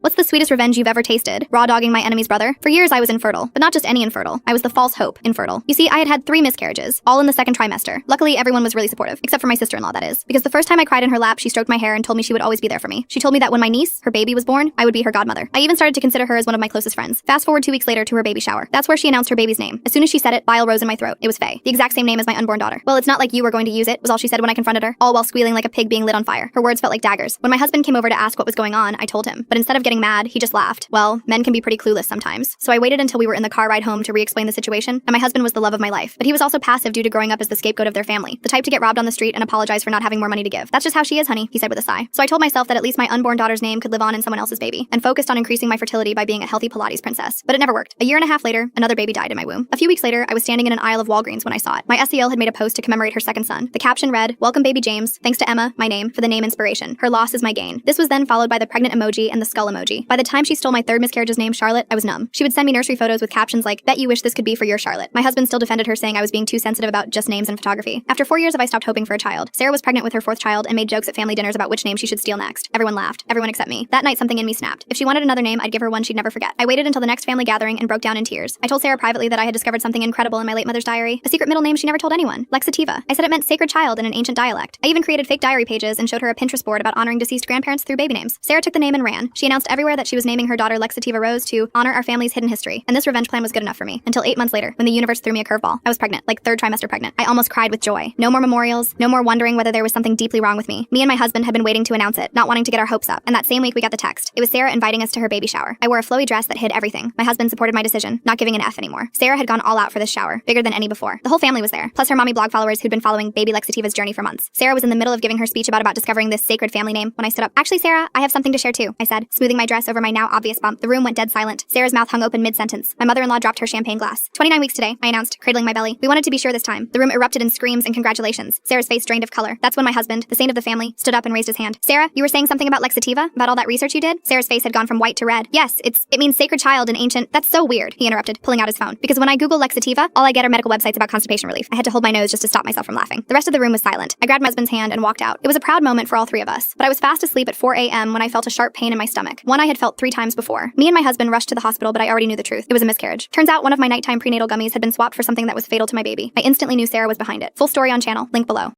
What's the sweetest revenge you've ever tasted? Raw dogging my enemy's brother? For years I was infertile, but not just any infertile. I was the false hope infertile. You see, I had had 3 miscarriages, all in the second trimester. Luckily, everyone was really supportive, except for my sister-in-law, that is. Because the first time I cried in her lap, she stroked my hair and told me she would always be there for me. She told me that when my niece, her baby, was born, I would be her godmother. I even started to consider her as one of my closest friends. Fast forward 2 weeks later to her baby shower. That's where she announced her baby's name. As soon as she said it, bile rose in my throat. It was Faye. The exact same name as my unborn daughter. Well, it's not like you were going to use it, was all she said when I confronted her, all while squealing like a pig being lit on fire. Her words felt like daggers. When my husband came over to ask what was going on, I told him. But instead of getting mad, he just laughed. Well, men can be pretty clueless sometimes. So I waited until we were in the car ride home to re-explain the situation, and my husband was the love of my life. But he was also passive due to growing up as the scapegoat of their family, the type to get robbed on the street and apologize for not having more money to give. That's just how she is, honey, he said with a sigh. So I told myself that at least my unborn daughter's name could live on in someone else's baby, and focused on increasing my fertility by being a healthy Pilates princess. But it never worked. A year and a half later, another baby died in my womb. A few weeks later, I was standing in an aisle of Walgreens when I saw it. My SEL had made a post to commemorate her second son. The caption read, "Welcome baby James, thanks to Emma, my name, for the name inspiration. Her loss is my gain." This was then followed by the pregnant emoji and the skull emoji. By the time she stole my third miscarriage's name, Charlotte, I was numb. She would send me nursery photos with captions like, "Bet you wish this could be for your Charlotte." My husband still defended her, saying I was being too sensitive about just names and photography. After 4 years I stopped hoping for a child. Sarah was pregnant with her 4th child and made jokes at family dinners about which name she should steal next. Everyone laughed. Everyone except me. That night something in me snapped. If she wanted another name, I'd give her one she'd never forget. I waited until the next family gathering and broke down in tears. I told Sarah privately that I had discovered something incredible in my late mother's diary, a secret middle name she never told anyone, Lexativa. I said it meant sacred child in an ancient dialect. I even created fake diary pages and showed her a Pinterest board about honoring deceased grandparents through baby names. Sarah took the name and ran. She announced everywhere that she was naming her daughter Lexativa Rose to honor our family's hidden history. And this revenge plan was good enough for me. Until 8 months later, when the universe threw me a curveball. I was pregnant, like 3rd trimester pregnant. I almost cried with joy. No more memorials, no more wondering whether there was something deeply wrong with me. Me and my husband had been waiting to announce it, not wanting to get our hopes up. And that same week we got the text. It was Sarah inviting us to her baby shower. I wore a flowy dress that hid everything. My husband supported my decision, not giving an F anymore. Sarah had gone all out for this shower, bigger than any before. The whole family was there, plus her mommy blog followers who'd been following baby Lexativa's journey for months. Sarah was in the middle of giving her speech about discovering this sacred family name when I stood up. "Actually, Sarah, I have something to share too," I said, smoothing my dress over my now obvious bump. The room went dead silent. Sarah's mouth hung open mid-sentence. My mother-in-law dropped her champagne glass. 29 weeks today, I announced, cradling my belly. We wanted to be sure this time. The room erupted in screams and congratulations. Sarah's face drained of color. That's when my husband, the saint of the family, stood up and raised his hand. "Sarah, you were saying something about Lexativa? About all that research you did?" Sarah's face had gone from white to red. "Yes, it means sacred child in ancient—" "That's so weird," he interrupted, pulling out his phone. "Because when I Google Lexativa, all I get are medical websites about constipation relief." I had to hold my nose just to stop myself from laughing. The rest of the room was silent. I grabbed my husband's hand and walked out. It was a proud moment for all 3 of us, but I was fast asleep at 4 a.m. when I felt a sharp pain in my stomach, one I had felt 3 times before. Me and my husband rushed to the hospital, but I already knew the truth. It was a miscarriage. Turns out one of my nighttime prenatal gummies had been swapped for something that was fatal to my baby. I instantly knew Sarah was behind it. Full story on channel, link below.